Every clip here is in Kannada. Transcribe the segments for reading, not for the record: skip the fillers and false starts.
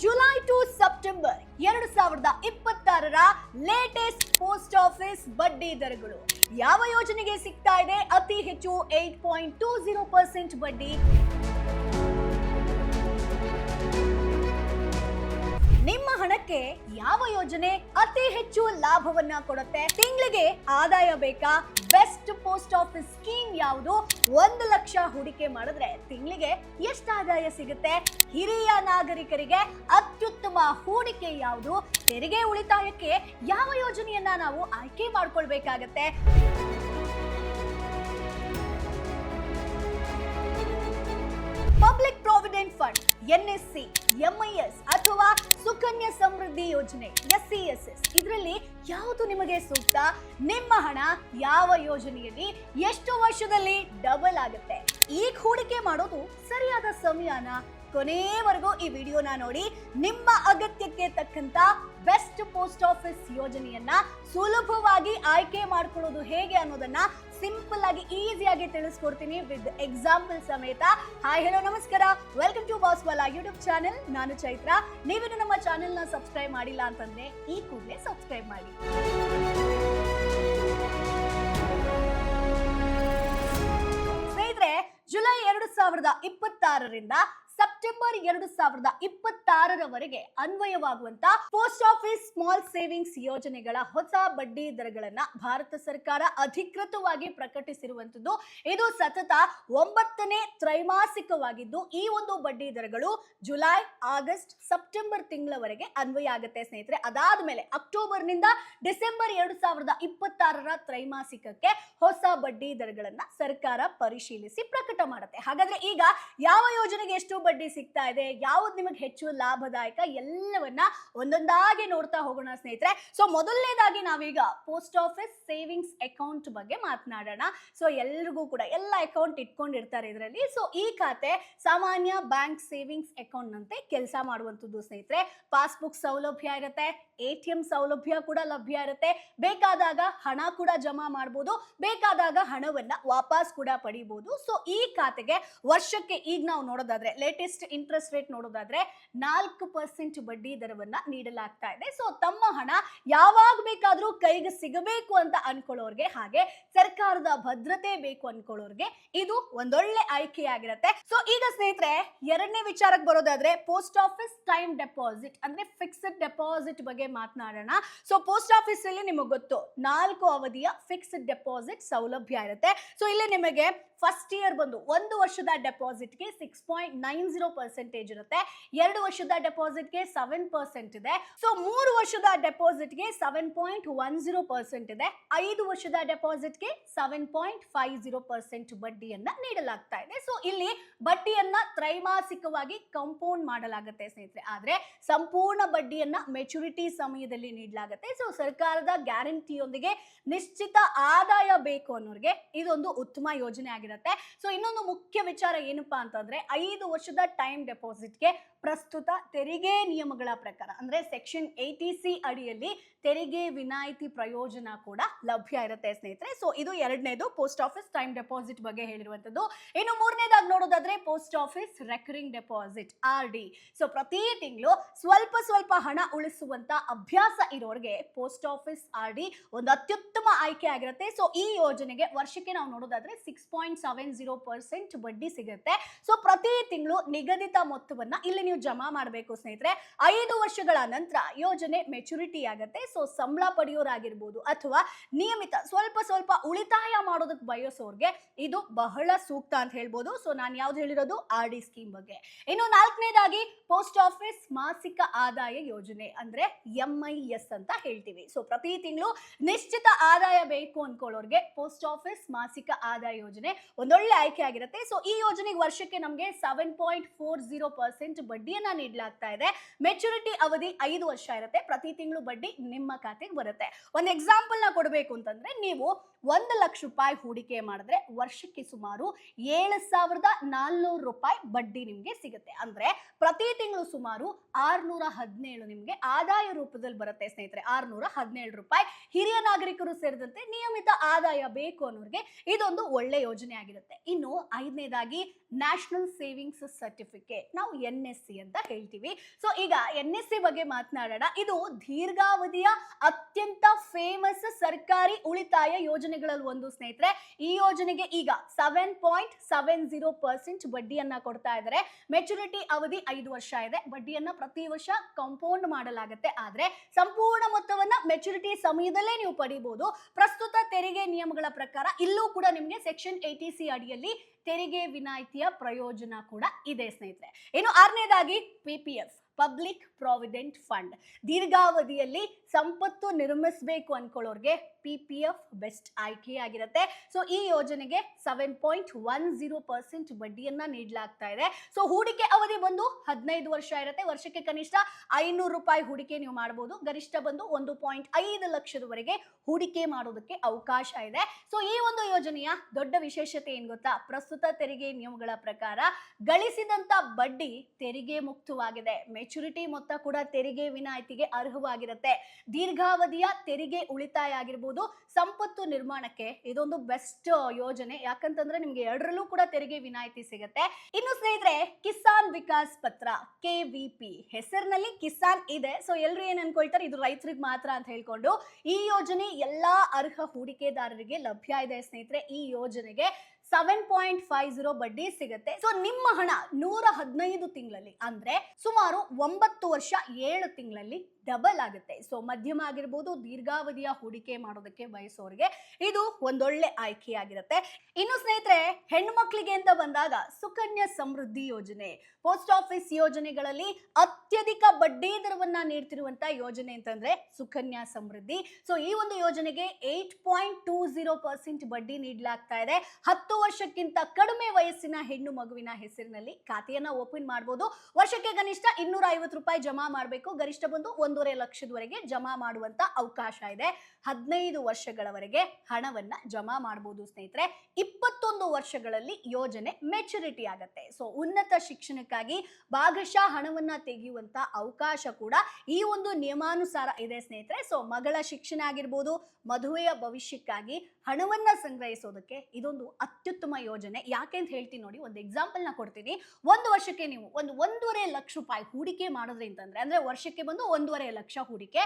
ಜುಲೈ ಟು ಸೆಪ್ಟೆಂಬರ್ 2026ರ ಲೇಟೆಸ್ಟ್ ಪೋಸ್ಟ್ ಆಫೀಸ್ ಬಡ್ಡಿ ದರಗಳು ಯಾವ ಯೋಜನೆಗೆ ಸಿಗ್ತಾ ಇದೆ? ಅತಿ ಹೆಚ್ಚು 8.20% ಬಡ್ಡಿ. ನಿಮ್ಮ ಹಣಕ್ಕೆ ಯಾವ ಯೋಜನೆ ಅತಿ ಹೆಚ್ಚು ಲಾಭವನ್ನ ಕೊಡುತ್ತೆ? ತಿಂಗಳಿಗೆ ಆದಾಯ ಬೇಕಾ? ಬೆಸ್ಟ್ ಪೋಸ್ಟ್ ಆಫೀಸ್ ಸ್ಕೀಮ್ ಯಾವುದು? 1 ಲಕ್ಷ ಹೂಡಿಕೆ ಮಾಡಿದ್ರೆ ತಿಂಗಳಿಗೆ ಎಷ್ಟು ಆದಾಯ ಸಿಗುತ್ತೆ? ಹಿರಿಯ ನಾಗರಿಕರಿಗೆ ಅತ್ಯುತ್ತಮ ಹೂಡಿಕೆ ಯಾವುದು? ತೆರಿಗೆ ಉಳಿತಾಯಕ್ಕೆ ಯಾವ ಯೋಜನೆಯನ್ನ ನಾವು ಆಯ್ಕೆ ಮಾಡ್ಕೊಳ್ಬೇಕಾಗತ್ತೆ? Public provident fund, NSC, MIS ಅಥವಾ ಸುಕನ್ಯಾ ಸಮೃದ್ಧಿ ಯೋಜನೆ SCSS, ಇದರಲ್ಲಿ ಯಾವುದು ನಿಮಗೆ ಸೂಕ್ತ? ನಿಮ್ಮ ಹಣ ಯಾವ ಯೋಜನೆಯಲ್ಲಿ ಎಷ್ಟು ವರ್ಷದಲ್ಲಿ ಡಬಲ್ ಆಗುತ್ತೆ? ಈಗ ಹೂಡಿಕೆ ಮಾಡೋದು ಸರಿಯಾದ ಸಮಯನ? ಕೊನೆಯವರೆಗೂ ಈ ವಿಡಿಯೋನ ನೋಡಿ. ನಿಮ್ಮ ಅಗತ್ಯಕ್ಕೆ ತಕ್ಕಂತ ಬೆಸ್ಟ್ ಪೋಸ್ಟ್ ಆಫೀಸ್ ಯೋಜನೆಯನ್ನ ಸುಲಭವಾಗಿ ಆಯ್ಕೆ ಮಾಡ್ಕೊಳ್ಳೋದು ಹೇಗೆ ಅನ್ನೋದನ್ನ ಸಿಂಪಲ್ ಆಗಿ ಈಸಿಯಾಗಿ ತಿಳಿಸ್ಕೊಡ್ತೀನಿ ವಿತ್ ಎಕ್ಸಾಂಪಲ್ ಸಮೇತ. ಹಾಯ್, ಹೆಲೋ, ನಮಸ್ಕಾರ. ವೆಲ್ಕಮ್ ಟು ಬಾಸ್ವಾಲಾ ಯೂಟ್ಯೂಬ್ ಚಾನೆಲ್. ನಾನು ಚೈತ್ರ. ನೀವೇನು ನಮ್ಮ ಚಾನೆಲ್ ನ ಸಬ್ಸ್ಕ್ರೈಬ್ ಮಾಡಿಲ್ಲ ಅಂತಂದ್ರೆ ಈ ಕೂಡಲೇ ಸಬ್ಸ್ಕ್ರೈಬ್ ಮಾಡಿ. ಸ್ನೇಹಿತರೆ, ಜುಲೈ 2026ರಿಂದ ಸೆಪ್ಟೆಂಬರ್ 2026ರವರೆಗೆ ಅನ್ವಯವಾಗುವಂತ ಪೋಸ್ಟ್ ಆಫೀಸ್ ಸ್ಮಾಲ್ ಸೇವಿಂಗ್ಸ್ ಯೋಜನೆಗಳ ಹೊಸ ಬಡ್ಡಿ ದರಗಳನ್ನ ಭಾರತ ಸರ್ಕಾರ ಅಧಿಕೃತವಾಗಿ ಪ್ರಕಟಿಸಿರುವಂತದ್ದು. ಇದು ಸತತ 9ನೇ ತ್ರೈಮಾಸಿಕವಾಗಿದ್ದು ಈ ಒಂದು ಬಡ್ಡಿ ದರಗಳು ಜುಲೈ, ಆಗಸ್ಟ್, ಸೆಪ್ಟೆಂಬರ್ ತಿಂಗಳವರೆಗೆ ಅನ್ವಯ ಆಗುತ್ತೆ ಸ್ನೇಹಿತರೆ. ಅದಾದ್ಮೇಲೆ ಅಕ್ಟೋಬರ್ನಿಂದ ಡಿಸೆಂಬರ್ 2026ರ ತ್ರೈಮಾಸಿಕಕ್ಕೆ ಹೊಸ ಬಡ್ಡಿ ದರಗಳನ್ನ ಸರ್ಕಾರ ಪರಿಶೀಲಿಸಿ ಪ್ರಕಟ ಮಾಡುತ್ತೆ. ಹಾಗಾದ್ರೆ ಈಗ ಯಾವ ಯೋಜನೆಗೆ ಎಷ್ಟು ಬಡ್ಡಿ ಸಿಗ್ತಾ ಇದೆ, ಯಾವ್ದು ನಿಮಗೆ ಹೆಚ್ಚು ಲಾಭದಾಯಕ, ಎಲ್ಲವನ್ನ ಒಂದೊಂದಾಗಿ ನೋಡ್ತಾ ಹೋಗೋಣ ಸ್ನೇಹಿತರೆ. ಸೊ ಮೊದಲನೇದಾಗಿ ನಾವೀಗ ಪೋಸ್ಟ್ ಆಫೀಸ್ ಸೇವಿಂಗ್ಸ್ ಅಕೌಂಟ್ ಬಗ್ಗೆ ಮಾತನಾಡೋಣ. ಸೊ ಎಲ್ರಿಗೂ ಕೂಡ ಎಲ್ಲ ಅಕೌಂಟ್ ಇಟ್ಕೊಂಡಿರ್ತಾರೆ ಇದರಲ್ಲಿ. ಸೊ ಈ ಖಾತೆ ಸಾಮಾನ್ಯ ಬ್ಯಾಂಕ್ ಸೇವಿಂಗ್ಸ್ ಅಕೌಂಟ್ ನಂತೆ ಕೆಲಸ ಮಾಡುವಂತದ್ದು ಸ್ನೇಹಿತರೆ. ಪಾಸ್ಬುಕ್ ಸೌಲಭ್ಯ ಇರುತ್ತೆ, ATM ಸೌಲಭ್ಯ ಕೂಡ ಲಭ್ಯ ಇರುತ್ತೆ. ಬೇಕಾದಾಗ ಹಣ ಕೂಡ ಜಮಾ ಮಾಡಬಹುದು, ಬೇಕಾದಾಗ ಹಣವನ್ನ ವಾಪಸ್ ಕೂಡ ಪಡಿಬಹುದು. ಸೊ ಈ ಖಾತೆಗೆ ವರ್ಷಕ್ಕೆ ಈಗ ನಾವು ನೋಡೋದಾದ್ರೆ ಲೇಟೆಸ್ಟ್ ಇಂಟ್ರೆಸ್ಟ್ ರೇಟ್ ನೋಡೋದಾದ್ರೆ 4% ಬಡ್ಡಿ ದರವನ್ನ ನೀಡಲಾಗ್ತಾ ಇದೆ. ಸೊ ತಮ್ಮ ಹಣ ಯಾವಾಗ ಬೇಕಾದ್ರೂ ಕೈಗೆ ಸಿಗಬೇಕು ಅಂತ ಅನ್ಕೊಳ್ಳೋರ್ಗೆ, ಹಾಗೆ ಸರ್ಕಾರದ ಭದ್ರತೆ ಬೇಕು ಅನ್ಕೊಳ್ಳೋರ್ಗೆ ಇದು ಒಂದೊಳ್ಳೆ ಆಯ್ಕೆಯಾಗಿರುತ್ತೆ. ಸೊ ಈಗ ಸ್ನೇಹಿತರೆ, ಎರಡನೇ ವಿಚಾರಕ್ಕೆ ಬರೋದಾದ್ರೆ ಪೋಸ್ಟ್ ಆಫೀಸ್ ಟೈಮ್ ಡೆಪಾಸಿಟ್ ಅಂದ್ರೆ ಫಿಕ್ಸ್ಡ್ ಡೆಪಾಸಿಟ್ ಬಗ್ಗೆ ಮಾತನಾಡೋಣ. ಸೊ ಪೋಸ್ಟ್ ಆಫೀಸ್ ಅಲ್ಲಿ ನಿಮಗೆ ಗೊತ್ತು 4 ಅವಧಿಯ ಫಿಕ್ಸ್ಡ್ ಡೆಪಾಸಿಟ್ ಸೌಲಭ್ಯ ಇರುತ್ತೆ. ಸೊ ಇಲ್ಲಿ ನಿಮಗೆ ಫಸ್ಟ್ ಇಯರ್ ಬಂದು 1 ವರ್ಷದ ಡೆಪಾಸಿಟ್ಗೆ 6.90% ಇರುತ್ತೆ, 2 ವರ್ಷದ ಡೆಪಾಸಿಟ್ಗೆ 7% ಇದೆ. ಸೊ 3 ವರ್ಷದ ಡೆಪಾಸಿಟ್ಗೆ 7.10% ಇದೆ, 5 ವರ್ಷದ ಡೆಪಾಸಿಟ್ಗೆ 7.50% ಬಡ್ಡಿಯನ್ನ ನೀಡಲಾಗ್ತಾ ಇದೆ. ಸೊ ಇಲ್ಲಿ ಬಡ್ಡಿಯನ್ನ ತ್ರೈಮಾಸಿಕವಾಗಿ ಕಂಪೌಂಡ್ ಮಾಡಲಾಗುತ್ತೆ ಸ್ನೇಹಿತರೆ, ಆದ್ರೆ ಸಂಪೂರ್ಣ ಬಡ್ಡಿಯನ್ನ ಮೆಚುರಿಟಿ ಸಮಯದಲ್ಲಿ ನೀಡಲಾಗುತ್ತೆ. ಸೊ ಸರ್ಕಾರದ ಗ್ಯಾರಂಟಿಯೊಂದಿಗೆ ನಿಶ್ಚಿತ ಆದಾಯ ಬೇಕು ಅನ್ನೋರಿಗೆ ಇದೊಂದು ಉತ್ತಮ ಯೋಜನೆ ಆಗಿರುತ್ತೆ. ಸೊ ಇನ್ನೊಂದು ಮುಖ್ಯ ವಿಚಾರ ಏನಪ್ಪಾ ಅಂತಂದ್ರೆ 5 ವರ್ಷದ ಟೈಮ್ ಡೆಪಾಸಿಟ್ಗೆ ಪ್ರಸ್ತುತ ತೆರಿಗೆ ನಿಯಮಗಳ ಪ್ರಕಾರ ಅಂದ್ರೆ ಸೆಕ್ಷನ್ 80C ಅಡಿಯಲ್ಲಿ ತೆರಿಗೆ ವಿನಾಯಿತಿ ಪ್ರಯೋಜನ ಕೂಡ ಲಭ್ಯ ಇರುತ್ತೆ ಸ್ನೇಹಿತರೆ. ಸೊ ಇದು ಎರಡನೇದು ಪೋಸ್ಟ್ ಆಫೀಸ್ ಟೈಮ್ ಡೆಪಾಸಿಟ್ ಬಗ್ಗೆ ಹೇಳಿರುವಂತದ್ದು. ಇನ್ನು ಮೂರನೇದಾಗಿ ನೋಡೋದಾದ್ರೆ post office recurring deposit RD. So ಪ್ರತಿ ತಿಂಗಳು ಸ್ವಲ್ಪ ಹಣ ಉಳಿಸುವಂತ ಅಭ್ಯಾಸ ಇರೋರಿಗೆ ಪೋಸ್ಟ್ ಆಫೀಸ್ RD ಒಂದು ಅತ್ಯುತ್ತಮ ಆಯ್ಕೆ ಆಗಿರುತ್ತೆ. ಸೊ ಈ ಯೋಜನೆಗೆ ವರ್ಷಕ್ಕೆ ನಾವು ನೋಡೋದಾದ್ರೆ 6.70% ಬಡ್ಡಿ ಸಿಗುತ್ತೆ. ಸೊ ಪ್ರತಿ ತಿಂಗಳು ನಿಗದಿತ ಮೊತ್ತವನ್ನ ಇಲ್ಲಿ ನೀವು ಜಮಾ ಮಾಡಬೇಕು ಸ್ನೇಹಿತರೆ. 5 ವರ್ಷಗಳ ನಂತರ ಯೋಜನೆ ಮೆಚುರಿಟಿ ಆಗುತ್ತೆ. ಸೊ ಸಂಬಳ ಪಡೆಯೋರಾಗಿರ್ಬೋದು ಅಥವಾ ನಿಯಮಿತ ಸ್ವಲ್ಪ ಉಳಿತಾಯ ಮಾಡೋದಕ್ಕೆ ಬಯಸೋರ್ಗೆ ಇದು ಬಹಳ ಸೂಕ್ತ ಅಂತ ಹೇಳ್ಬೋದು. ಸೊ ನಾನು ಯಾವ್ದು ಹೇಳಿರೋದು RD ಸ್ಕೀಮ್ ಬಗ್ಗೆ. ಇನ್ನು ನಾಲ್ಕನೇದಾಗಿ ಪೋಸ್ಟ್ ಆಫೀಸ್ ಮಾಸಿಕ ಆದಾಯ ಯೋಜನೆ ಅಂದ್ರೆ MIS ಅಂತ ಹೇಳ್ತೀವಿ. ಸೊ ಪ್ರತಿ ತಿಂಗಳು ನಿಶ್ಚಿತ ಆದಾಯ ಬೇಕು ಅನ್ಕೊಳ್ಳೋರ್ಗೆ ಪೋಸ್ಟ್ ಆಫೀಸ್ ಮಾಸಿಕ ಆದಾಯ ಯೋಜನೆ ಒಂದೊಳ್ಳೆ ಆಯ್ಕೆ ಆಗಿರುತ್ತೆ. ಸೊ ಈ ಯೋಜನೆಗೆ ವರ್ಷಕ್ಕೆ ನಮಗೆ 7.40% ಬಡ್ಡಿಯನ್ನ ನೀಡಲಾಗ್ತಾ ಇದೆ. ಮೆಚುರಿಟಿ ಅವಧಿ 5 ವರ್ಷ ಇರುತ್ತೆ. ಪ್ರತಿ ತಿಂಗಳು ಬಡ್ಡಿ ನಿಮ್ಮ ಖಾತೆಗೆ ಬರುತ್ತೆ. ಒಂದು ಎಕ್ಸಾಂಪಲ್ ನ ಕೊಡಬೇಕು ಅಂತಂದ್ರೆ, ನೀವು 1 ಲಕ್ಷ ರೂಪಾಯಿ ಹೂಡಿಕೆ ಮಾಡಿದ್ರೆ ವರ್ಷಕ್ಕೆ ಸುಮಾರು 7,400 ರೂಪಾಯಿ ಬಡ್ಡಿ ನಿಮ್ಗೆ ಸಿಗುತ್ತೆ. ಅಂದ್ರೆ ಪ್ರತಿ ತಿಂಗಳು ಸುಮಾರು 617 ನಿಮ್ಗೆ ಆದಾಯ ರೂಪದಲ್ಲಿ ಬರುತ್ತೆ ಸ್ನೇಹಿತರೆ. 617 ರೂಪಾಯಿ ಹಿರಿಯ ನಾಗರಿಕರು ಸೇರಿದಂತೆ ನಿಯಮಿತ ಆದಾಯ ಬೇಕು ಅನ್ನೋರಿಗೆ ಇದೊಂದು ಒಳ್ಳೆ ಯೋಜನೆ ಆಗಿರುತ್ತೆ. ಇನ್ನು ಐದನೇದಾಗಿ ನ್ಯಾಷನಲ್ ಸೇವಿಂಗ್ಸ್ ಸರ್ಟಿಫಿಕೇಟ್, ನಾವು NSC NSC ಅಂತ ಹೇಳ್ತೀವಿ. ಸೊ ಈಗ NSC ಬಗ್ಗೆ ಮಾತನಾಡೋಣ. ಇದು ದೀರ್ಘಾವಧಿಯ ಅತ್ಯಂತ ಫೇಮಸ್ ಸರ್ಕಾರಿ ಉಳಿತಾಯ ಯೋಜನೆಗಳಲ್ಲಿ ಒಂದು ಸ್ನೇಹಿತರೆ. ಈ ಯೋಜನೆಗೆ ಈಗ 7.70% ಬಡ್ಡಿಯನ್ನ ಕೊಡ್ತಾ ಇದ್ದಾರೆ. ಮೆಚುರಿಟಿ ಅವಧಿ 5 ವರ್ಷ ಇದೆ. ಬಡ್ಡಿಯನ್ನ ಪ್ರತಿ ವರ್ಷ ಕಾಂಪೌಂಡ್ ಮಾಡಲಾಗುತ್ತೆ. ಆದ್ರೆ ಸಂಪೂರ್ಣ ಮೊತ್ತವನ್ನ ಮೆಚುರಿಟಿ ಸಮಯದಲ್ಲೇ ನೀವು ಪಡಿಬಹುದು. ಪ್ರಸ್ತುತ ತೆರಿಗೆ ನಿಯಮಗಳ ಪ್ರಕಾರ ಇಲ್ಲೂ ಕೂಡ ನಿಮಗೆ ಸೆಕ್ಷನ್ 80C ಅಡಿಯಲ್ಲಿ ತೆರಿಗೆ ವಿನಾಯಿತಿಯ ಪ್ರಯೋಜನ ಕೂಡ ಇದೆ ಸ್ನೇಹಿತರೆ. ಇನ್ನು 6ನೇದಾಗಿ PPF, ಪಬ್ಲಿಕ್ ಪ್ರಾವಿಡೆಂಟ್ ಫಂಡ್. ದೀರ್ಘಾವಧಿಯಲ್ಲಿ ಸಂಪತ್ತು ನಿರ್ಮಿಸಬೇಕು ಅನ್ಕೊಳ್ಳೋರ್ಗೆ PPF ಬೆಸ್ಟ್ ಆಯ್ಕೆಯಾಗಿರುತ್ತೆ. ಸೊ ಈ ಯೋಜನೆಗೆ 7.10% ಬಡ್ಡಿಯನ್ನ ನೀಡಲಾಗ್ತಾ ಇದೆ. ಸೊ ಹೂಡಿಕೆ ಅವಧಿ ಬಂದು 15 ವರ್ಷ ಇರುತ್ತೆ. ವರ್ಷಕ್ಕೆ ಕನಿಷ್ಠ 500 ರೂಪಾಯಿ ಹೂಡಿಕೆ ನೀವು ಮಾಡಬಹುದು. ಗರಿಷ್ಠ ಬಂದು 1.5 ಲಕ್ಷದವರೆಗೆ ಹೂಡಿಕೆ ಮಾಡೋದಕ್ಕೆ ಅವಕಾಶ ಇದೆ. ಸೊ ಈ ಒಂದು ಯೋಜನೆಯ ದೊಡ್ಡ ವಿಶೇಷತೆ ಏನ್ ಗೊತ್ತಾ? ಪ್ರಸ್ತುತ ತೆರಿಗೆ ನಿಯಮಗಳ ಪ್ರಕಾರ ಗಳಿಸಿದಂತ ಬಡ್ಡಿ ತೆರಿಗೆ ಮುಕ್ತವಾಗಿದೆ. ಮೆಚುರಿಟಿ ಮೊತ್ತ ಕೂಡ ತೆರಿಗೆ ವಿನಾಯಿತಿಗೆ ಅರ್ಹವಾಗಿರುತ್ತೆ. ದೀರ್ಘಾವಧಿಯ ತೆರಿಗೆ ಉಳಿತಾಯ ಆಗಿರ್ಬೋದು, ಸಂಪತ್ತು ನಿರ್ಮಾಣಕ್ಕೆ ಇದೊಂದು ಬೆಸ್ಟ್ ಯೋಜನೆ. ಯಾಕಂತಂದ್ರೆ ನಿಮ್ಗೆ ಎರಡರಲ್ಲೂ ಕೂಡ ತೆರಿಗೆ ವಿನಾಯಿತಿ ಸಿಗುತ್ತೆ. ಇನ್ನು ಸ್ನೇಹಿತರೆ, ಕಿಸಾನ್ ವಿಕಾಸ್ ಪತ್ರ KVP ಹೆಸರಿನಲ್ಲಿ ಕಿಸಾನ್ ಇದೆ. ಸೊ ಎಲ್ರು ಏನ್ ಅನ್ಕೊಳ್ತಾರೆ, ಇದು ರೈತರಿಗೆ ಮಾತ್ರ ಅಂತ ಹೇಳ್ಕೊಂಡು ಈ ಯೋಜನೆ ಎಲ್ಲಾ ಅರ್ಹ ಹೂಡಿಕೆದಾರರಿಗೆ ಲಭ್ಯ ಇದೆ ಸ್ನೇಹಿತರೆ. ಈ ಯೋಜನೆಗೆ 7.50 ಬಡ್ಡಿ ಸಿಗುತ್ತೆ. ಸೊ ನಿಮ್ಮ ಹಣ 115 ತಿಂಗಳಲ್ಲಿ ಅಂದ್ರೆ ಸುಮಾರು 9 ವರ್ಷ 7 ತಿಂಗಳಲ್ಲಿ ಡಬಲ್ ಆಗುತ್ತೆ. ಸೊ ಮಧ್ಯಮ ಆಗಿರ್ಬೋದು, ದೀರ್ಘಾವಧಿಯ ಹೂಡಿಕೆ ಮಾಡೋದಕ್ಕೆ ಬಯಸೋರಿಗೆ ಇದು ಒಂದೊಳ್ಳೆ ಆಯ್ಕೆಯಾಗಿರುತ್ತೆ. ಇನ್ನು ಸ್ನೇಹಿತರೆ, ಹೆಣ್ಣು ಮಕ್ಕಳಿಗೆ ಅಂತ ಬಂದಾಗ ಸುಕನ್ಯಾ ಸಮೃದ್ಧಿ ಯೋಜನೆ, ಪೋಸ್ಟ್ ಆಫೀಸ್ ಯೋಜನೆಗಳಲ್ಲಿ ಅತ್ಯಧಿಕ ಬಡ್ಡಿ ದರವನ್ನ ನೀಡ್ತಿರುವಂತ ಯೋಜನೆ ಅಂತಂದ್ರೆ ಸುಕನ್ಯಾ ಸಮೃದ್ಧಿ. ಸೊ ಈ ಒಂದು ಯೋಜನೆಗೆ 8.20% ಬಡ್ಡಿ ನೀಡಲಾಗ್ತಾ ಇದೆ. 10 ವರ್ಷಕ್ಕಿಂತ ಕಡಿಮೆ ವಯಸ್ಸಿನ ಹೆಣ್ಣು ಮಗುವಿನ ಹೆಸರಿನಲ್ಲಿ ಖಾತೆಯನ್ನ ಓಪನ್ ಮಾಡಬಹುದು. ವರ್ಷಕ್ಕೆ ಕನಿಷ್ಠ 250 ರೂಪಾಯಿ ಜಮಾ ಮಾಡಬೇಕು. ಗರಿಷ್ಠ ಬಂದು 1.5 ಲಕ್ಷದವರೆಗೆ ಜಮಾ ಮಾಡುವಂತ ಅವಕಾಶ ಇದೆ. 15 ವರ್ಷಗಳವರೆಗೆ ಹಣವನ್ನ ಜಮಾ ಮಾಡಬಹುದು ಸ್ನೇಹಿತರೆ. 21 ವರ್ಷಗಳಲ್ಲಿ ಯೋಜನೆ ಮೆಚುರಿಟಿ ಆಗುತ್ತೆ. ಸೊ ಉನ್ನತ ಶಿಕ್ಷಣಕ್ಕಾಗಿ ಭಾಗಶಃ ಹಣವನ್ನ ತೆಗೆಯುವಂತ ಅವಕಾಶ ಕೂಡ ಈ ಒಂದು ನಿಯಮಾನುಸಾರ ಇದೆ ಸ್ನೇಹಿತರೆ. ಸೊ ಮಗಳ ಶಿಕ್ಷಣ ಆಗಿರ್ಬೋದು, ಮದುವೆಯ ಭವಿಷ್ಯಕ್ಕಾಗಿ ಹಣವನ್ನ ಸಂಗ್ರಹಿಸೋದಕ್ಕೆ ಇದೊಂದು ಅತ್ಯುತ್ತಮ ಯೋಜನೆ. ಯಾಕೆ ಅಂತ ಹೇಳ್ತೀನಿ ನೋಡಿ, ಒಂದು ಎಕ್ಸಾಂಪಲ್ ನ ಕೊಡ್ತೀನಿ. ಒಂದು ವರ್ಷಕ್ಕೆ ನೀವು 1.5 ಲಕ್ಷ ರೂಪಾಯಿ ಹೂಡಿಕೆ ಮಾಡಿದ್ರಿ ಅಂತಂದ್ರೆ, ಅಂದ್ರೆ ವರ್ಷಕ್ಕೆ ಬಂದು 1.5 ಲಕ್ಷ ಹೂಡಿಕೆ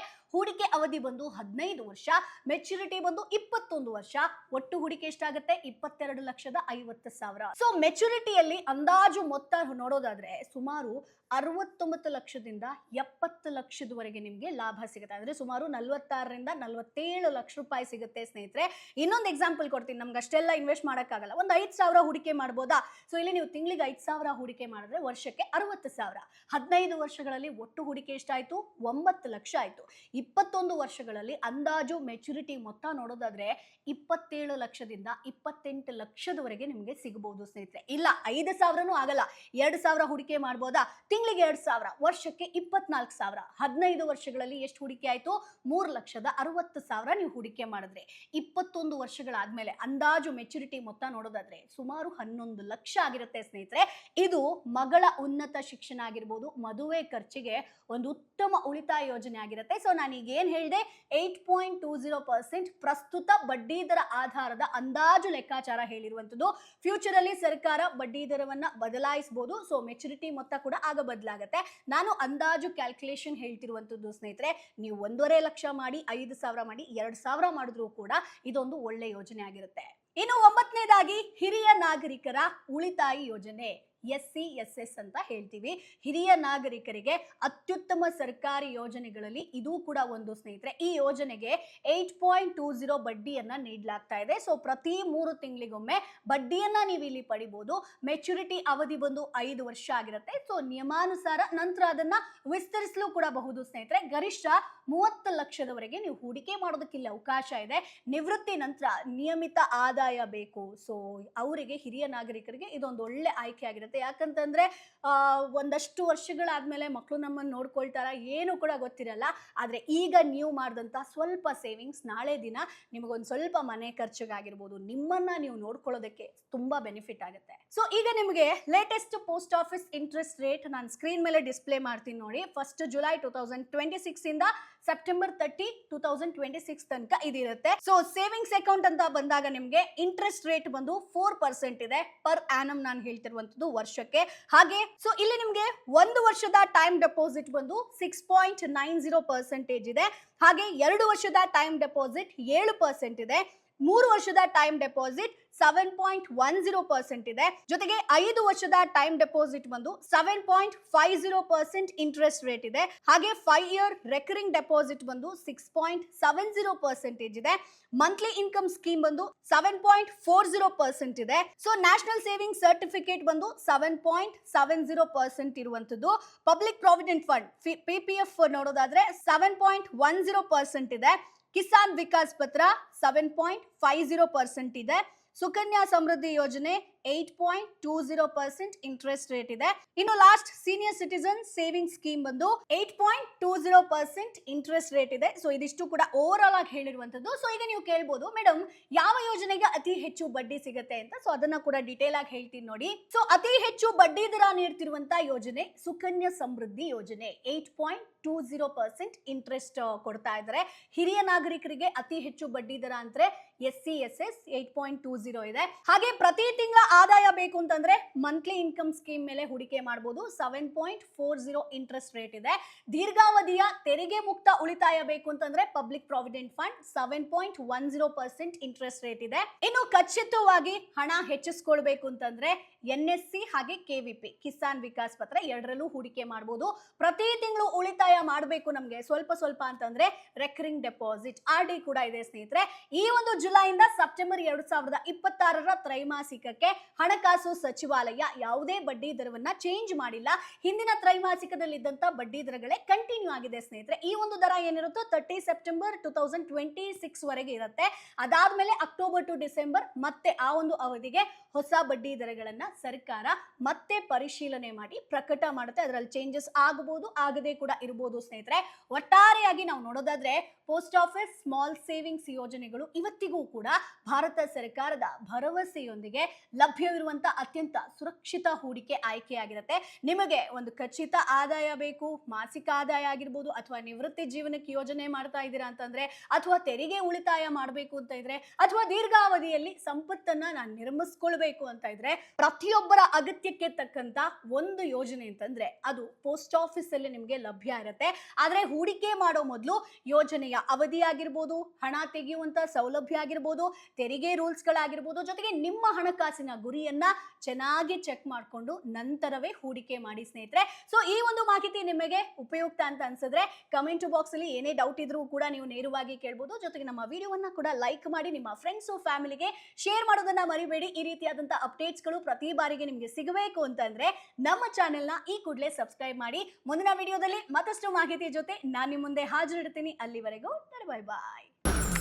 ಅವಧಿ ಬಂದು 15 ವರ್ಷ, ಮೆಚುರಿಟಿ ಬಂದು 21 ವರ್ಷ. ಒಟ್ಟು ಹೂಡಿಕೆ ಎಷ್ಟಾಗುತ್ತೆ? 22,50,000. ಸೊ ಮೆಚುರಿಟಿಯಲ್ಲಿ ಅಂದಾಜು ಮೊತ್ತ ನೋಡೋದಾದ್ರೆ ಸುಮಾರು 69 ಲಕ್ಷದಿಂದ 70 ಲಕ್ಷದವರೆಗೆ ನಿಮಗೆ ಲಾಭ ಸಿಗುತ್ತೆ. ಅಂದ್ರೆ ಸುಮಾರು 46ರಿಂದ 47 ಲಕ್ಷ ರೂಪಾಯಿ ಸಿಗುತ್ತೆ ಸ್ನೇಹಿತರೆ. ಇನ್ನೊಂದು ಎಕ್ಸಾಂಪಲ್ ಕೊಡ್ತೀನಿ. ನಮ್ಗೆ ಅಷ್ಟೆಲ್ಲ ಇನ್ವೆಸ್ಟ್ ಮಾಡೋಕ್ಕಾಗಲ್ಲ. ಒಂದು 5,000 ಹೂಡಿಕೆ ಮಾಡ್ಬೋದಾ? ಸೊ ಇಲ್ಲಿ ನೀವು ತಿಂಗಳಿಗೆ 5,000 ಹೂಡಿಕೆ ಮಾಡಿದ್ರೆ ವರ್ಷಕ್ಕೆ 60,000. 15 ವರ್ಷಗಳಲ್ಲಿ ಒಟ್ಟು ಹೂಡಿಕೆ ಎಷ್ಟಾಯ್ತು? 9 ಲಕ್ಷ ಆಯ್ತು. 21 ವರ್ಷಗಳಲ್ಲಿ ಅಂದಾಜು ಮೆಚುರಿಟಿ ಮೊತ್ತ ನೋಡೋದಾದ್ರೆ 27 ಲಕ್ಷದಿಂದ 28 ಲಕ್ಷದವರೆಗೆ ನಿಮಗೆ ಸಿಗಬಹುದು ಸ್ನೇಹಿತರೆ. ಇಲ್ಲ 5,000ನೂ ಆಗಲ್ಲ, 2,000 ಹೂಡಿಕೆ ಮಾಡ್ಬೋದಾ? ತಿಂಗಳಿಗೆ 2,000, ವರ್ಷಕ್ಕೆ 24,000. 15 ವರ್ಷಗಳಲ್ಲಿ ಎಷ್ಟು ಹೂಡಿಕೆ ಆಯ್ತು? 3,60,000 ನೀವು ಹೂಡಿಕೆ ಮಾಡಿದ್ರೆ 21 ವರ್ಷಗಳಾದ್ಮೇಲೆ ಅಂದಾಜು ಮೆಚುರಿಟಿ ಮೊತ್ತ ನೋಡೋದಾದ್ರೆ ಸುಮಾರು 11 ಲಕ್ಷ ಆಗಿರುತ್ತೆ ಸ್ನೇಹಿತರೆ. ಇದು ಮಗಳ ಉನ್ನತ ಶಿಕ್ಷಣ ಆಗಿರ್ಬೋದು, ಮದುವೆ ಖರ್ಚಿಗೆ ಒಂದು ಉತ್ತಮ ಉಳಿತಾಯ ಯೋಜನೆ ಆಗಿರುತ್ತೆ. ಸೊ ನಾನೀಗ ಏನ್ ಹೇಳಿದೆ, 8.20% ಪ್ರಸ್ತುತ ಬಡ್ಡಿ ದರ ಆಧಾರದ ಅಂದಾಜು ಲೆಕ್ಕಾಚಾರ ಹೇಳಿರುವಂತದ್ದು. ಫ್ಯೂಚರ್ ಅಲ್ಲಿ ಸರ್ಕಾರ ಬಡ್ಡಿ ದರವನ್ನ ಬದಲಾಯಿಸಬಹುದು. ಸೊ ಮೆಚುರಿಟಿ ಮೊತ್ತ ಕೂಡ ಆಗ ಬದಲಾಗುತ್ತೆ. ನಾನು ಅಂದಾಜು ಕ್ಯಾಲ್ಕುಲೇಷನ್ ಹೇಳ್ತಿರುವಂತದ್ದು ಸ್ನೇಹಿತರೆ. ನೀವು 1.5 ಲಕ್ಷ ಮಾಡಿ, 5,000 ಮಾಡಿ, 2,000 ಮಾಡಿದ್ರು ಕೂಡ ಇದೊಂದು ಒಳ್ಳೆ ಯೋಜನೆ ಆಗಿರುತ್ತೆ. ಇನ್ನು 9ನೇದಾಗಿ ಹಿರಿಯ ನಾಗರಿಕರ ಉಳಿತಾಯ ಯೋಜನೆ, SCSS ಅಂತ ಹೇಳ್ತೀವಿ. ಹಿರಿಯ ನಾಗರಿಕರಿಗೆ ಅತ್ಯುತ್ತಮ ಸರ್ಕಾರಿ ಯೋಜನೆಗಳಲ್ಲಿ ಇದು ಕೂಡ ಒಂದು ಸ್ನೇಹಿತರೆ. ಈ ಯೋಜನೆಗೆ 8.20 ಬಡ್ಡಿಯನ್ನ ನೀಡಲಾಗ್ತಾ ಇದೆ. ಸೊ ಪ್ರತಿ 3 ತಿಂಗಳಿಗೊಮ್ಮೆ ಬಡ್ಡಿಯನ್ನ ನೀವು ಇಲ್ಲಿ ಪಡಿಬಹುದು. ಮೆಚುರಿಟಿ ಅವಧಿ ಬಂದು 5 ವರ್ಷ ಆಗಿರುತ್ತೆ. ಸೊ ನಿಯಮಾನುಸಾರ ನಂತರ ಅದನ್ನ ವಿಸ್ತರಿಸಲು ಕೂಡ ಬಹುದು ಸ್ನೇಹಿತರೆ. ಗರಿಷ್ಠ 30 ಲಕ್ಷದವರೆಗೆ ನೀವು ಹೂಡಿಕೆ ಮಾಡೋದಕ್ಕೆ ಇಲ್ಲಿ ಅವಕಾಶ ಇದೆ. ನಿವೃತ್ತಿ ನಂತರ ನಿಯಮಿತ ಆದಾಯ ಬೇಕು. ಸೊ ಅವರಿಗೆ, ಹಿರಿಯ ನಾಗರಿಕರಿಗೆ ಇದೊಂದು ಒಳ್ಳೆ ಆಯ್ಕೆ ಆಗಿರುತ್ತೆ. ಯಾಕಂತಂದ್ರೆ ಒಂದಷ್ಟು ವರ್ಷಗಳಾದ್ಮೇಲೆ ಮಕ್ಕಳು ನಮ್ಮನ್ನು ನೋಡ್ಕೊಳ್ತಾರ, ಏನು ಕೂಡ ಗೊತ್ತಿರಲ್ಲ. ಆದ್ರೆ ಈಗ ನೀವು ಮಾಡಿದಂತ ಸ್ವಲ್ಪ ಸೇವಿಂಗ್ಸ್ ನಾಳೆ ದಿನ ನಿಮಗೊಂದು ಸ್ವಲ್ಪ ಮನೆ ಖರ್ಚಿಗಾಗಿರ್ಬೋದು, ನಿಮ್ಮನ್ನ ನೀವು ನೋಡ್ಕೊಳ್ಳೋದಕ್ಕೆ ತುಂಬಾ ಬೆನಿಫಿಟ್ ಆಗುತ್ತೆ. ಸೊ ಈಗ ನಿಮಗೆ latest post office interest rate ನಾನು ಸ್ಕ್ರೀನ್ ಮೇಲೆ ಡಿಸ್ಪ್ಲೇ ಮಾಡ್ತೀನಿ ನೋಡಿ. 1 ಜುಲೈ 2026 ಇಂದ ಸೆಪ್ಟೆಂಬರ್ 30, 2026 ತನಕ ಇದಿರುತ್ತೆ. ಸೊ ಸೇವಿಂಗ್ಸ್ ಅಕೌಂಟ್ ಅಂತ ಬಂದಾಗ ನಿಮಗೆ ಇಂಟ್ರೆಸ್ಟ್ ರೇಟ್ ಬಂದು 4% ಇದೆ. ಪರ್ ಆನಮ್ ನಾನು ಹೇಳ್ತಿರುವಂತದ್ದು ವರ್ಷಕ್ಕೆ. ಹಾಗೆ ಸೊ ಇಲ್ಲಿ ನಿಮ್ಗೆ 1 ವರ್ಷದ ಟೈಮ್ ಡೆಪಾಸಿಟ್ ಬಂದು 6.90% ಇದೆ. ಹಾಗೆ 2 ವರ್ಷದ ಟೈಮ್ ಡೆಪಾಸಿಟ್ 7% ಇದೆ. 3 ವರ್ಷದ ಟೈಮ್ ಡೆಪಾಸಿಟ್ 7.10% ಇದೆ. ಜೊತೆಗೆ 5 ವರ್ಷದ ಟೈಮ್ ಡೆಪಾಸಿಟ್ ಬಂದು 7.50% ಇಂಟ್ರೆಸ್ಟ್ ರೇಟ್ ಇದೆ. ಹಾಗೆ 5 ಇಯರ್ ರೆಕರಿಂಗ್ ಡೆಪಾಸಿಟ್ ಬಂದು 6.70% ಇದೆ. ಮಂತ್ಲಿ ಇನ್ಕಮ್ ಸ್ಕೀಮ್ ಬಂದು 7.40% ಇದೆ. ಸೊ ನ್ಯಾಷನಲ್ ಸೇವಿಂಗ್ ಸರ್ಟಿಫಿಕೇಟ್ ಬಂದು 7.70% ಇರುವಂತದ್ದು. ಪಬ್ಲಿಕ್ ಪ್ರಾವಿಡೆಂಟ್ ಫಂಡ್ PPF ನೋಡೋದಾದ್ರೆ 7.10% ಇದೆ. ಕಿಸಾನ್ ವಿಕಾಸ್ ಪತ್ರ 7.50% ಇದೆ. ಸುಕನ್ಯಾ ಸಮೃದ್ಧಿ ಯೋಜನೆ 8.20% ಇಂಟ್ರೆಸ್ಟ್ ರೇಟ್ ಇದೆ. ಇನ್ನು last senior citizen saving scheme ಬಂದು 8.20% ಇಂಟ್ರೆಸ್ಟ್ ರೇಟ್ ಇದೆ. ಸೊ ಇದಿಷ್ಟು ಕೂಡ ಓವರ್ ಆಲ್ ಆಗಿ ಹೇಳಿರುವಂತದ್ದು. ಸೊ ಈಗ ನೀವು ಕೇಳ್ಬೋದು, ಮೇಡಮ್ ಯಾವ ಯೋಜನೆಗೆ ಅತಿ ಹೆಚ್ಚು ಬಡ್ಡಿ ಸಿಗುತ್ತೆ ಅಂತ. ಸೊ ಅದನ್ನ ಕೂಡ ಡೀಟೇಲ್ ಆಗಿ ಹೇಳ್ತೀನಿ ನೋಡಿ. ಸೊ ಅತಿ ಹೆಚ್ಚು ಬಡ್ಡಿ ದರ ನೀಡ್ತಿರುವಂತ ಯೋಜನೆ ಸುಕನ್ಯಾ ಸಮೃದ್ಧಿ ಯೋಜನೆ. 8.20% ಇಂಟ್ರೆಸ್ಟ್ ಕೊಡ್ತಾ ಇದ್ದಾರೆ. ಹಿರಿಯ ನಾಗರಿಕರಿಗೆ ಅತಿ ಹೆಚ್ಚು ಬಡ್ಡಿ ದರ ಅಂದ್ರೆ SC/SS 8.20 ಇದೆ. ಹಾಗೆ ಪ್ರತಿ ತಿಂಗಳ ಆದಾಯ ಬೇಕು ಅಂತಂದ್ರೆ ಮಂತ್ಲಿ ಇನ್ಕಮ್ ಸ್ಕೀಮ್ ಮೇಲೆ ಹೂಡಿಕೆ ಮಾಡಬಹುದು. 7.40 ಇಂಟ್ರೆಸ್ಟ್ ರೇಟ್ ಇದೆ. ದೀರ್ಘಾವಧಿಯ ತೆರಿಗೆ ಮುಕ್ತ ಉಳಿತಾಯ ಬೇಕು ಅಂತಂದ್ರೆ public provident fund 7.10% interest rate ಇದೆ. ಇನ್ನು ಖಚಿತವಾಗಿ ಹಣ ಹೆಚ್ಚಿಸಿಕೊಳ್ಬೇಕು ಅಂತಂದ್ರೆ NSC ಹಾಗೆ KVP ಕಿಸಾನ್ ವಿಕಾಸ್ ಪತ್ರ ಎರಡರಲ್ಲೂ ಹೂಡಿಕೆ ಮಾಡಬಹುದು. ಪ್ರತಿ ತಿಂಗಳು ಉಳಿತಾಯ ಮಾಡಬೇಕು ನಮ್ಗೆ ಸ್ವಲ್ಪ ಅಂತಂದ್ರೆ ರೆಕರಿಂಗ್ ಡೆಪಾಸಿಟ್ RD ಕೂಡ ಇದೆ ಸ್ನೇಹಿತರೆ. ಈ ಒಂದು ಜುಲೈಯಿಂದ ಸೆಪ್ಟೆಂಬರ್ 2026 ತ್ರೈಮಾಸಿಕಕ್ಕೆ ಹಣಕಾಸು ಸಚಿವಾಲಯ ಯಾವುದೇ ಬಡ್ಡಿ ದರವನ್ನ ಚೇಂಜ್ ಮಾಡಿಲ್ಲ. ಹಿಂದಿನ ತ್ರೈಮಾಸಿಕದಲ್ಲಿದ್ದಂತ ಬಡ್ಡಿ ದರಗಳೇ ಕಂಟಿನ್ಯೂ ಆಗಿದೆ ಸ್ನೇಹಿತರೆ. ಈ ಒಂದು ದರ ಏನಿರುತ್ತೋ 30 ಸೆಪ್ಟೆಂಬರ್ 2026 ವರೆಗೆ ಇರುತ್ತೆ. ಅದಾದ್ಮೇಲೆ ಅಕ್ಟೋಬರ್ ಟು ಡಿಸೆಂಬರ್ ಮತ್ತೆ ಆ ಒಂದು ಅವಧಿಗೆ ಹೊಸ ಬಡ್ಡಿ ದರಗಳನ್ನ ಸರ್ಕಾರ ಮತ್ತೆ ಪರಿಶೀಲನೆ ಮಾಡಿ ಪ್ರಕಟ ಮಾಡುತ್ತೆ. ಅದರಲ್ಲಿ ಚೇಂಜಸ್ ಆಗಬಹುದು, ಆಗದೆ ಕೂಡ ಇರಬಹುದು ಸ್ನೇಹಿತರೆ. ಒಟ್ಟಾರೆಯಾಗಿ ನಾವು ನೋಡೋದಾದ್ರೆ ಪೋಸ್ಟ್ ಆಫೀಸ್ ಸ್ಮಾಲ್ ಸೇವಿಂಗ್ಸ್ ಯೋಜನೆಗಳು ಇವತ್ತಿಗೂ ಕೂಡ ಭಾರತ ಸರ್ಕಾರದ ಭರವಸೆಯೊಂದಿಗೆ ಲಭ್ಯವಿರುವಂತಹ ಅತ್ಯಂತ ಸುರಕ್ಷಿತ ಹೂಡಿಕೆ ಆಯ್ಕೆಯಾಗಿರುತ್ತೆ. ನಿಮಗೆ ಒಂದು ಖಚಿತ ಆದಾಯ ಬೇಕು, ಮಾಸಿಕ ಆದಾಯ ಆಗಿರ್ಬೋದು, ಅಥವಾ ನಿವೃತ್ತಿ ಜೀವನಕ್ಕೆ ಯೋಜನೆ ಮಾಡ್ತಾ ಇದ್ದೀರಾ ಅಂತಂದ್ರೆ, ಅಥವಾ ತೆರಿಗೆ ಉಳಿತಾಯ ಮಾಡಬೇಕು ಅಂತ ಇದ್ರೆ, ಅಥವಾ ದೀರ್ಘಾವಧಿಯಲ್ಲಿ ಸಂಪತ್ತನ್ನ ನಾನು ನಿರ್ಮಿಸ್ಕೊಳ್ಬೇಕು ಅಂತ ಇದ್ರೆ, ಪ್ರತಿಯೊಬ್ಬರ ಅಗತ್ಯಕ್ಕೆ ತಕ್ಕಂತ ಒಂದು ಯೋಜನೆ ಅಂತಂದ್ರೆ ಅದು ಪೋಸ್ಟ್ ಆಫೀಸ್ ಅಲ್ಲಿ ನಿಮಗೆ ಲಭ್ಯ ಇರುತ್ತೆ. ಆದ್ರೆ ಹೂಡಿಕೆ ಮಾಡೋ ಮೊದಲು ಯೋಜನೆಯ ಅವಧಿ ಆಗಿರ್ಬೋದು, ಹಣ ತೆಗೆಯುವಂತ ಸೌಲಭ್ಯ ಆಗಿರ್ಬೋದು, ತೆರಿಗೆ ರೂಲ್ಸ್ ಗಳಾಗಿರ್ಬೋದು, ಜೊತೆಗೆ ನಿಮ್ಮ ಹಣಕಾಸಿನ ಗುರಿಯನ್ನ ಚೆನ್ನಾಗಿ ಚೆಕ್ ಮಾಡಿಕೊಂಡು ನಂತರವೇ ಹೂಡಿಕೆ ಮಾಡಿ ಸ್ನೇಹಿತರೆ. ಸೊ ಈ ಒಂದು ಮಾಹಿತಿ ನಿಮಗೆ ಉಪಯುಕ್ತ ಅಂತ ಅನ್ಸಿದ್ರೆ ಕಮೆಂಟ್ ಬಾಕ್ಸ್ ಅಲ್ಲಿ ಏನೇ ಡೌಟ್ ಇದ್ರೂ ಕೂಡ ನೀವು ನೇರವಾಗಿ ಕೇಳಬಹುದು. ಜೊತೆಗೆ ನಮ್ಮ ವಿಡಿಯೋವನ್ನ ಕೂಡ ಲೈಕ್ ಮಾಡಿ ನಿಮ್ಮ ಫ್ರೆಂಡ್ಸ್ ಫ್ಯಾಮಿಲಿಗೆ ಶೇರ್ ಮಾಡೋದನ್ನ ಮರಿಬೇಡಿ. ಈ ರೀತಿಯಾದಂತಹ ಅಪ್ಡೇಟ್ಸ್ ಗಳು ಪ್ರತಿ ಬಾರಿಗೆ ನಿಮಗೆ ಸಿಗಬೇಕು ಅಂತಂದ್ರೆ ನಮ್ಮ ಚಾನೆಲ್ ನ ಈ ಕೂಡಲೇ ಸಬ್ಸ್ಕ್ರೈಬ್ ಮಾಡಿ. ಮುಂದಿನ ವಿಡಿಯೋದಲ್ಲಿ ಮತ್ತಷ್ಟು ಮಾಹಿತಿ ಜೊತೆ ನಾನು ನಿಮ್ಮ ಮುಂದೆ ಹಾಜರಿರ್ತೀನಿ. ಅಲ್ಲಿವರೆಗೂ ಬೈ ಬಾಯ್.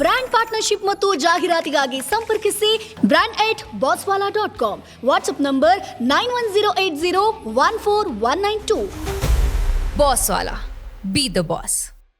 ಬ್ರ್ಯಾಂಡ್ ಪಾರ್ಟ್ನರ್ಶಿಪ್ ಮತ್ತು ಜಾಹೀರಾತಿಗಾಗಿ ಸಂಪರ್ಕಿಸಿ brand@bosswala.com. WhatsApp number 9108014192. Bosswala. Be the boss.